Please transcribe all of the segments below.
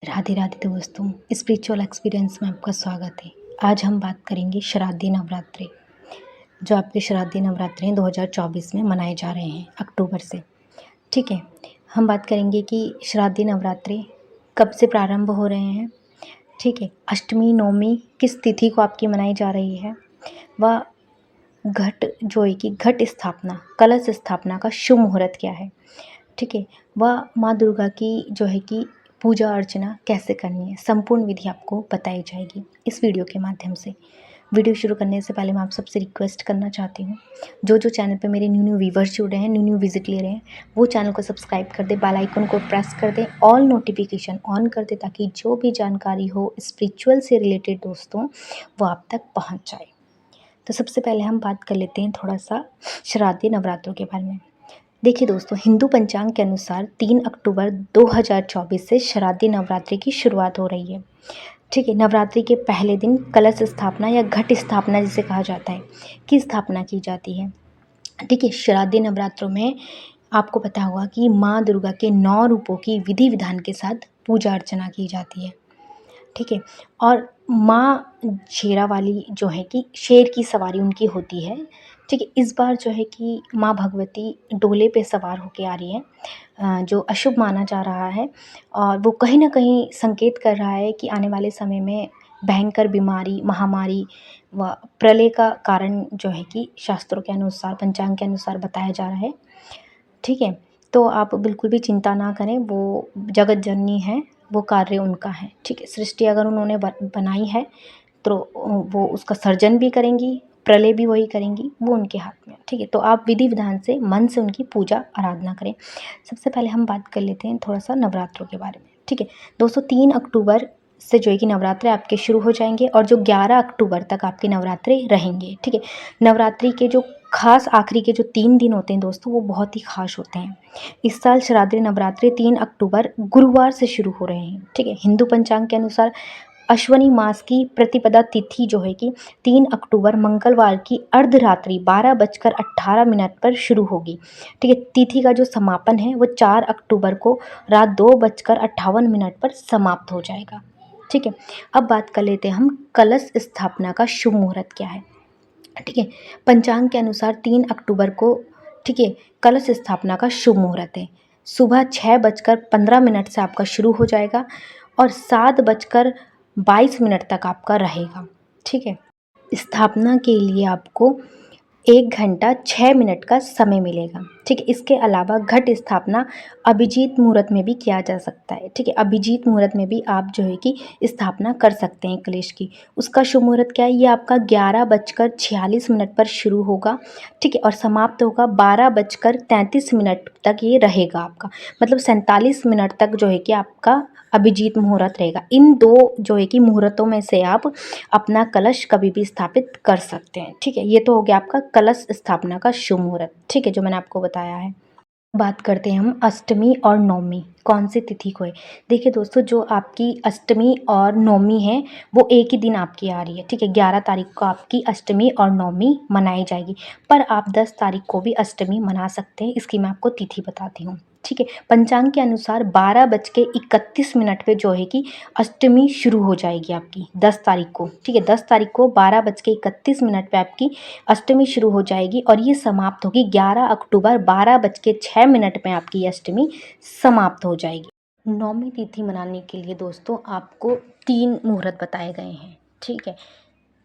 राधे राधे दोस्तों, spiritual experience में आपका स्वागत है। आज हम बात करेंगे श्राद्धी नवरात्रि, जो आपके श्राद्धी नवरात्रि 2024 में मनाए जा रहे हैं अक्टूबर से। ठीक है, हम बात करेंगे कि श्राद्धी नवरात्रि कब से प्रारंभ हो रहे हैं। ठीक है, अष्टमी नवमी किस तिथि को आपकी मनाई जा रही है, व घट जो है कि घट स्थापना, कलश स्थापना का शुभ मुहूर्त क्या है। ठीक है, वह माँ दुर्गा की जो है कि पूजा अर्चना कैसे करनी है, संपूर्ण विधि आपको बताई जाएगी इस वीडियो के माध्यम से। वीडियो शुरू करने से पहले मैं आप सबसे रिक्वेस्ट करना चाहती हूँ, जो चैनल पे मेरे न्यू व्यूवर्स जुड़े हैं, न्यू विजिट ले रहे हैं, वो चैनल को सब्सक्राइब कर दें, बेल आइकन को प्रेस कर दें, ऑल नोटिफिकेशन ऑन कर दें, ताकि जो भी जानकारी हो स्पिरिचुअल से रिलेटेड दोस्तों वो आप तक पहुँच जाए। तो सबसे पहले हम बात कर लेते हैं थोड़ा सा श्राद्धी नवरात्रों के बारे में। देखिए दोस्तों, हिंदू पंचांग के अनुसार 3 अक्टूबर 2024 से श्राद्धी नवरात्रि की शुरुआत हो रही है। ठीक है, नवरात्रि के पहले दिन कलश स्थापना या घट स्थापना जिसे कहा जाता है की स्थापना की जाती है। ठीक है, श्राद्धी नवरात्रों में आपको पता होगा कि माँ दुर्गा के 9 रूपों की विधि विधान के साथ पूजा अर्चना की जाती है। ठीक है, और माँ शेरा वाली जो है कि शेर की सवारी उनकी होती है। ठीक है, इस बार जो है कि माँ भगवती डोले पे सवार होके आ रही है, जो अशुभ माना जा रहा है, और वो कहीं ना कहीं संकेत कर रहा है कि आने वाले समय में भयंकर बीमारी, महामारी व प्रलय का कारण जो है कि शास्त्रों के अनुसार, पंचांग के अनुसार बताया जा रहा है। ठीक है, तो आप बिल्कुल भी चिंता ना करें, वो जगत जननी है, वो कार्य उनका है। ठीक है, सृष्टि अगर उन्होंने बनाई है तो वो उसका सर्जन भी करेंगी, प्रलय भी वही करेंगी, वो उनके हाथ में। ठीक है, तो आप विधि विधान से मन से उनकी पूजा आराधना करें। सबसे पहले हम बात कर लेते हैं थोड़ा सा नवरात्रों के बारे में। ठीक है दोस्तों, 3 अक्टूबर से जो है कि नवरात्रे आपके शुरू हो जाएंगे और जो 11 अक्टूबर तक आपके नवरात्रे रहेंगे। ठीक है, नवरात्रि के जो खास आखिरी के जो 3 दिन होते हैं दोस्तों, वो बहुत ही खास होते हैं। इस साल श्राद्धी नवरात्रि 3 अक्टूबर गुरुवार से शुरू हो रहे हैं। ठीक है, हिंदू पंचांग के अनुसार अश्वनी मास की प्रतिपदा तिथि जो है कि 3 अक्टूबर मंगलवार की अर्धरात्रि 12:18 पर शुरू होगी। ठीक है, तिथि का जो समापन है वो 4 अक्टूबर को रात 2:58 पर समाप्त हो जाएगा। ठीक है, अब बात कर लेते हैं हम कलश स्थापना का शुभ मुहूर्त क्या है। ठीक है, पंचांग के अनुसार 3 अक्टूबर को ठीक है कलश स्थापना का शुभ मुहूर्त है। सुबह 6:15 से आपका शुरू हो जाएगा और 7:22 तक आपका रहेगा। ठीक है, स्थापना के लिए आपको 1 घंटा 6 मिनट का समय मिलेगा। ठीक है, इसके अलावा घट स्थापना अभिजीत मुहूर्त में भी किया जा सकता है। ठीक है, अभिजीत मुहूर्त में भी आप जो है कि स्थापना कर सकते हैं कलश की। उसका शुभ मुहूर्त क्या है, ये आपका 11:46 पर शुरू होगा। ठीक है, और समाप्त होगा 12:33 तक ये रहेगा आपका, मतलब 47 मिनट तक जो है कि आपका अभिजीत मुहूर्त रहेगा। इन 2 जो है कि मुहूर्तों में से आप अपना कलश कभी भी स्थापित कर सकते हैं। ठीक है, ये तो हो गया आपका कलश स्थापना का शुभ मुहूर्त। ठीक है, जो मैंने आपको बताया है। बात करते हैं हम अष्टमी और नवमी कौन सी तिथि को है। देखिए दोस्तों, जो आपकी अष्टमी और नवमी है वो एक ही दिन आपकी आ रही है। ठीक है, 11 तारीख को आपकी अष्टमी और नवमी मनाई जाएगी, पर आप 10 तारीख को भी अष्टमी मना सकते हैं। इसकी मैं आपको तिथि बताती हूँ। ठीक है, पंचांग के अनुसार 12:31 पे जो है कि अष्टमी शुरू हो जाएगी आपकी 10 तारीख को। ठीक है, 10 तारीख को 12:31 पे आपकी अष्टमी शुरू हो जाएगी और ये समाप्त होगी 11 अक्टूबर 12:06 पे आपकी अष्टमी समाप्त हो जाएगी। नवमी तिथि मनाने के लिए दोस्तों आपको 3 मुहूर्त बताए गए हैं। ठीक है,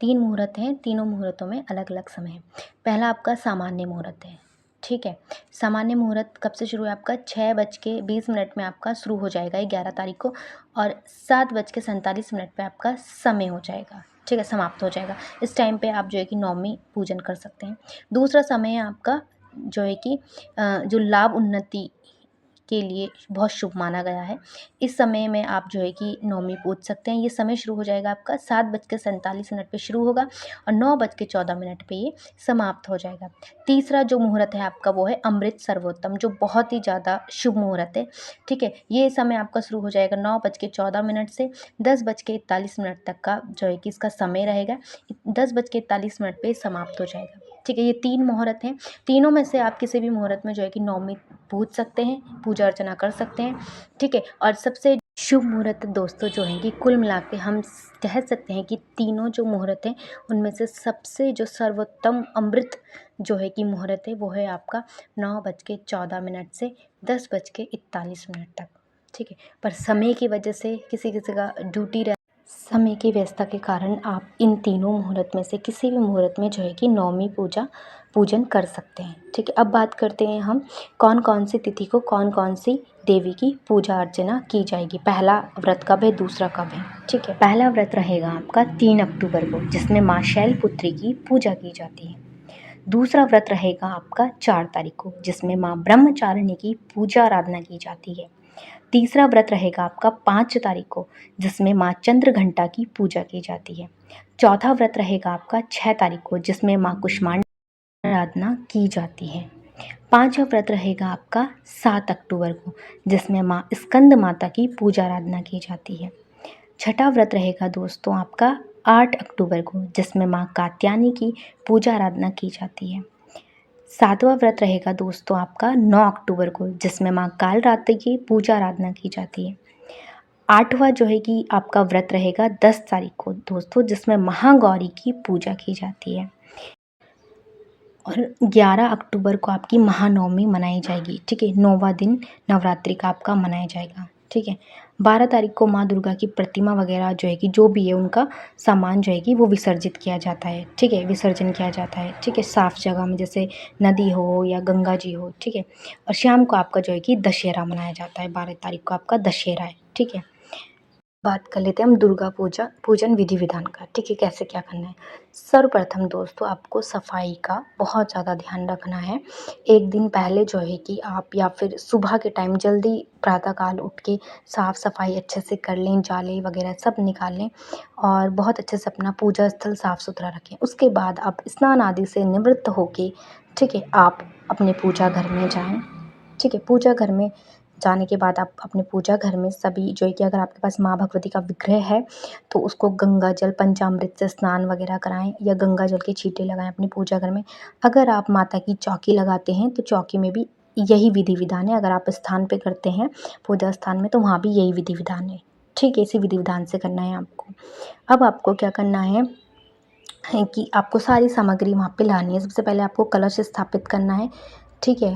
3 मुहूर्त हैं, तीनों मुहूर्तों में अलग अलग समय है। पहला आपका सामान्य मुहूर्त है। ठीक है, सामान्य मुहूर्त कब से शुरू है आपका 6:20 में आपका शुरू हो जाएगा 11 तारीख को, और 7:47 पे आपका समय हो जाएगा। ठीक है, समाप्त हो जाएगा। इस टाइम पे आप जो है कि नवमी पूजन कर सकते हैं। दूसरा समय है आपका जो है कि जो लाभ उन्नति के लिए बहुत शुभ माना गया है। इस समय में आप जो है कि नवमी पूज सकते हैं। ये समय शुरू हो जाएगा आपका 7:47 पे शुरू होगा और 9:14 पे ये समाप्त हो जाएगा। तीसरा जो मुहूर्त है आपका वो है अमृत सर्वोत्तम, जो बहुत ही ज़्यादा शुभ मुहूर्त है। ठीक है, ये समय आपका शुरू हो जाएगा 9:14 से 10:41 तक का जो है कि इसका समय रहेगा। 10:41 पे समाप्त हो जाएगा। ठीक है, ये 3 मुहूर्त हैं। तीनों में से आप किसी भी मुहूर्त में जो है कि नवमी पूज सकते हैं, पूजा अर्चना कर सकते हैं। ठीक है, और सबसे शुभ मुहूर्त दोस्तों जो हैं कि कुल मिला के हम कह सकते हैं कि तीनों जो मुहूर्त हैं उनमें से सबसे जो सर्वोत्तम अमृत जो है कि मुहूर्त है वो है आपका 9:14 से 10:41 तक। ठीक है, पर समय की वजह से किसी किसी का ड्यूटी समय की व्यस्तता के कारण आप इन तीनों मुहूर्त में से किसी भी मुहूर्त में जो है कि नवमी पूजन कर सकते हैं। ठीक है, अब बात करते हैं हम कौन कौन सी तिथि को कौन कौन सी देवी की पूजा अर्चना की जाएगी। पहला व्रत कब है, दूसरा कब है। ठीक है, पहला व्रत रहेगा आपका 3 अक्टूबर को, जिसमें माँ शैलपुत्री की पूजा की जाती है। दूसरा व्रत रहेगा आपका 4 तारीख को, जिसमें माँ ब्रह्मचारिणी की पूजा आराधना की जाती है। तीसरा व्रत रहेगा आपका 5 तारीख को, जिसमें माँ चंद्रघंटा की पूजा की जाती है। चौथा व्रत रहेगा आपका 6 तारीख को, जिसमें माँ कुष्मांडा आराधना की जाती है। पांचवा व्रत रहेगा आपका 7 अक्टूबर को, जिसमें माँ स्कंद माता की पूजा आराधना की जाती है। छठा व्रत रहेगा दोस्तों आपका 8 अक्टूबर को, जिसमें माँ कात्यायनी की पूजा आराधना की जाती है। सातवां व्रत रहेगा दोस्तों आपका 9 अक्टूबर को, जिसमें माँ कालरात्रि की पूजा आराधना की जाती है। आठवां जो है कि आपका व्रत रहेगा 10 तारीख को दोस्तों, जिसमें महागौरी की पूजा की जाती है। और 11 अक्टूबर को आपकी महानवमी मनाई जाएगी। ठीक है, 9वां दिन नवरात्रि का आपका मनाया जाएगा। ठीक है, 12 तारीख को माँ दुर्गा की प्रतिमा वगैरह जो है कि जो भी है उनका सामान जो है कि वो विसर्जित किया जाता है। ठीक है, विसर्जन किया जाता है। ठीक है, साफ जगह में, जैसे नदी हो या गंगा जी हो। ठीक है, और शाम को आपका जो है कि दशहरा मनाया जाता है। 12 तारीख को आपका दशहरा है। ठीक है, बात कर लेते हैं हम दुर्गा पूजन विधि विधान का। ठीक है, कैसे क्या करना है। सर्वप्रथम दोस्तों आपको सफाई का बहुत ज़्यादा ध्यान रखना है। एक दिन पहले जो है कि आप या फिर सुबह के टाइम जल्दी प्रातःकाल उठ के साफ़ सफाई अच्छे से कर लें, जाले वगैरह सब निकाल लें और बहुत अच्छे से अपना पूजा स्थल साफ़ सुथरा रखें। उसके बाद आप स्नान आदि से निवृत्त होके, ठीक है, आप अपने पूजा घर में जाएँ। ठीक है, पूजा घर में जाने के बाद आप अपने पूजा घर में सभी जो है कि अगर आपके पास माँ भगवती का विग्रह है तो उसको गंगा जल पंचामृत से स्नान वगैरह कराएं या गंगा जल के छींटे लगाएं अपनी पूजा घर में। अगर आप माता की चौकी लगाते हैं तो चौकी में भी यही विधि विधान है। अगर आप स्थान पे करते हैं पूजा स्थान में तो वहाँ भी यही विधि विधान है। ठीक है, इसी विधि विधान से करना है आपको। अब आपको क्या करना है कि आपको सारी सामग्री वहाँ पे लानी है। सबसे पहले आपको कलश स्थापित करना है। ठीक है,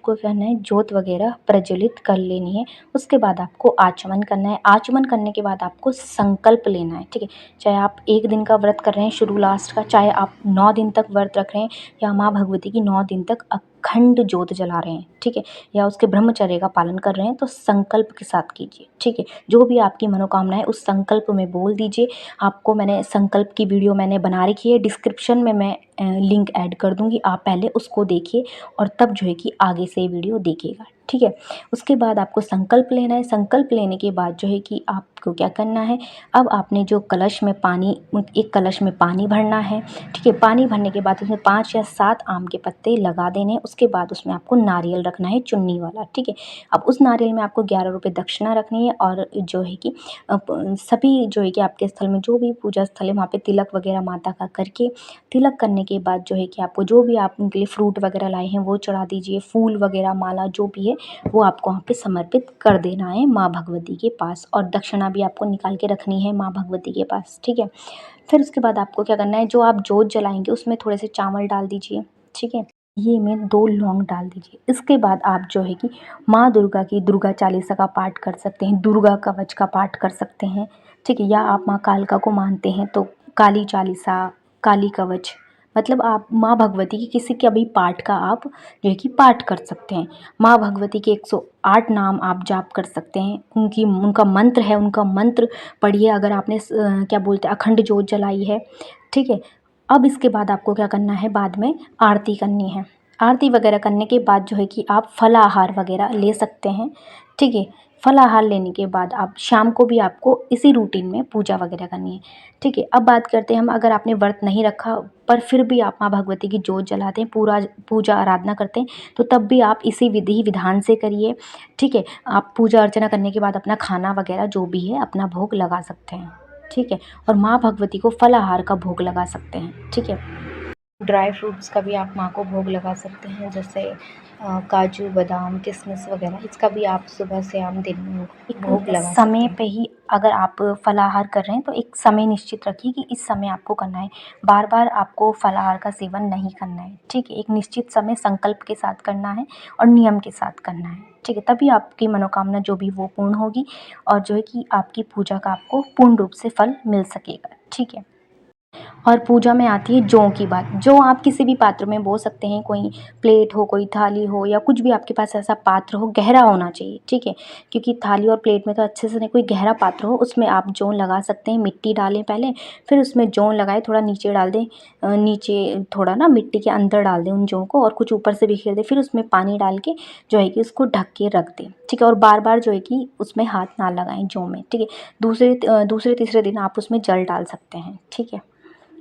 आपको करना है जोत वगैरह प्रज्वलित कर लेनी है। उसके बाद आपको आचमन करना है। आचमन करने के बाद आपको संकल्प लेना है। ठीक है, चाहे आप एक दिन का व्रत कर रहे हैं शुरू लास्ट का, चाहे आप 9 दिन तक व्रत रख रहे हैं या माँ भगवती की 9 दिन तक अखंड जोत जला रहे हैं। ठीक है, या उसके ब्रह्मचर्य का पालन कर रहे हैं तो संकल्प के साथ कीजिए। ठीक है, जो भी आपकी मनोकामना है उस संकल्प में बोल दीजिए। आपको मैंने संकल्प की वीडियो मैंने बना रखी है, डिस्क्रिप्शन में मैं लिंक ऐड कर दूँगी, आप पहले उसको देखिए और तब जो है कि आगे से वीडियो देखिएगा। ठीक है, उसके बाद आपको संकल्प लेना है। संकल्प लेने के बाद जो है कि आपको क्या करना है, अब आपने जो कलश में पानी, एक कलश में पानी भरना है। ठीक है, पानी भरने के बाद उसमें 5 या 7 आम के पत्ते लगा देने हैं। उसके बाद उसमें आपको नारियल रखना है चुन्नी वाला। ठीक है, अब उस नारियल में आपको 11 रुपये दक्षिणा रखनी है और जो है कि सभी जो है कि आपके स्थल में जो भी पूजा स्थल है वहाँ पे तिलक वगैरह माता का करके, तिलक करने के बाद जो है कि आपको जो भी आप उनके लिए फ्रूट वगैरह लाए हैं वो चढ़ा दीजिए। फूल वगैरह माला जो भी है वो आपको वहाँ पे समर्पित कर देना है माँ भगवती के पास, और दक्षिणा भी आपको निकाल के रखनी है माँ भगवती के पास। ठीक है, फिर उसके बाद आपको क्या करना है, जो आप जोत जलाएंगे उसमें थोड़े से चावल डाल दीजिए। ठीक है, ये में 2 लौंग डाल दीजिए। इसके बाद आप जो है कि माँ दुर्गा की दुर्गा चालीसा का पाठ कर सकते हैं, दुर्गा कवच का पाठ कर सकते हैं। ठीक है, या आप माँ कालका को मानते हैं तो काली चालीसा, काली कवच, मतलब आप माँ भगवती की किसी के भी पाठ का आप जो है कि पाठ कर सकते हैं। माँ भगवती के 108 नाम आप जाप कर सकते हैं। उनका मंत्र है, उनका मंत्र पढ़िए अगर आपने क्या बोलते हैं अखंड जोत जलाई है। ठीक है, अब इसके बाद आपको क्या करना है, बाद में आरती करनी है। आरती वगैरह करने के बाद जो है कि आप फलाहार वगैरह ले सकते हैं। ठीक है, फलाहार लेने के बाद आप शाम को भी आपको इसी रूटीन में पूजा वगैरह करनी है। ठीक है, अब बात करते हैं हम, अगर आपने व्रत नहीं रखा पर फिर भी आप माँ भगवती की जोत जलाते हैं, पूरा पूजा आराधना करते हैं, तो तब भी आप इसी विधि विधान से करिए। ठीक है, आप पूजा अर्चना करने के बाद अपना खाना वगैरह जो भी है अपना भोग लगा सकते हैं। ठीक है, और माँ भगवती को फलाहार का भोग लगा सकते हैं। ठीक है। ड्राई फ्रूट्स का भी आप माँ को भोग लगा सकते हैं, जैसे काजू, बादाम, किशमिश वगैरह, इसका भी आप सुबह से शाम दिन में भोग लगा सकते हैं। समय पे ही अगर आप फलाहार कर रहे हैं तो एक समय निश्चित रखिए कि इस समय आपको करना है। बार-बार आपको फलाहार का सेवन नहीं करना है, ठीक है? एक निश्चित समय संकल्प के साथ करना है और नियम के साथ करना है, ठीक है? तभी आपकी मनोकामना जो भी वो पूर्ण होगी और जो है कि आपकी पूजा का आपको पूर्ण रूप से फल मिल सकेगा, ठीक है? और पूजा में आती है जौ की बात। जौ आप किसी भी पात्र में बो सकते हैं, कोई प्लेट हो, कोई थाली हो या कुछ भी आपके पास ऐसा पात्र हो, गहरा होना चाहिए, ठीक है? क्योंकि थाली और प्लेट में तो अच्छे से नहीं, कोई गहरा पात्र हो उसमें आप जौ लगा सकते हैं। मिट्टी डालें पहले, फिर उसमें जौ लगाएँ, थोड़ा नीचे डाल दें, नीचे थोड़ा ना मिट्टी के अंदर डाल दें उन जौ को और कुछ ऊपर से बिखेर दें, फिर उसमें पानी डाल के जो है कि उसको ढक के रख दें, ठीक है? और बार-बार जो है कि उसमें हाथ ना लगाएँ जौ में, ठीक है? दूसरे तीसरे दिन आप उसमें जल डाल सकते हैं, ठीक है?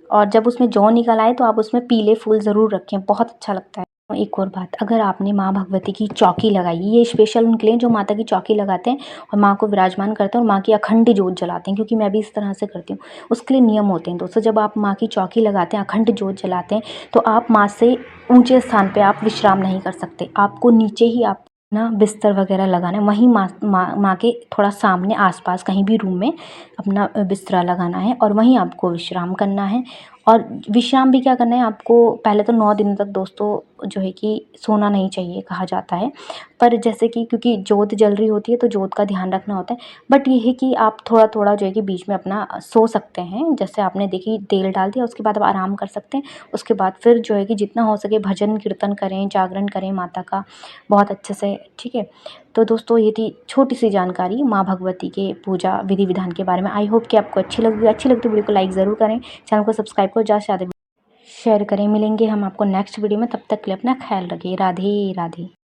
और जब उसमें जौ निकल आए तो आप उसमें पीले फूल ज़रूर रखें, बहुत अच्छा लगता है। एक और बात, अगर आपने माँ भगवती की चौकी लगाई, ये स्पेशल उनके लिए जो माता की चौकी लगाते हैं और माँ को विराजमान करते हैं और माँ की अखंड जोत जलाते हैं, क्योंकि मैं भी इस तरह से करती हूँ। उसके लिए नियम होते हैं दोस्तों, जब आप माँ की चौकी लगाते हैं, अखंड जोत जलाते हैं, तो आप माँ से ऊँचे स्थान पे आप विश्राम नहीं कर सकते। आपको नीचे ही आप ना बिस्तर वगैरह लगाना है, वहीं माँ के थोड़ा सामने आस-पास कहीं भी रूम में अपना बिस्तरा लगाना है और वहीं आपको विश्राम करना है। और विश्राम भी क्या करना है आपको, पहले तो 9 दिन तक दोस्तों जो है कि सोना नहीं चाहिए कहा जाता है। पर जैसे कि क्योंकि जोत जल रही होती है तो जोत का ध्यान रखना होता है। बट ये है कि आप थोड़ा-थोड़ा जो है कि बीच में अपना सो सकते हैं। जैसे आपने देखिए तेल डाल दिया, उसके बाद आप आराम कर सकते हैं। उसके बाद फिर जो है कि जितना हो सके भजन कीर्तन करें, जागरण करें माता का बहुत अच्छे से, ठीक है? तो दोस्तों ये थी छोटी-सी जानकारी माँ भगवती के पूजा विधि-विधान के बारे में। आई होप कि आपको अच्छी लगी तो वीडियो को लाइक ज़रूर करें, चैनल को सब्सक्राइब करो, ज़्यादा से ज़्यादा शेयर करें। मिलेंगे हम आपको नेक्स्ट वीडियो में, तब तक के लिए अपना ख़्याल रखिए। राधे राधे।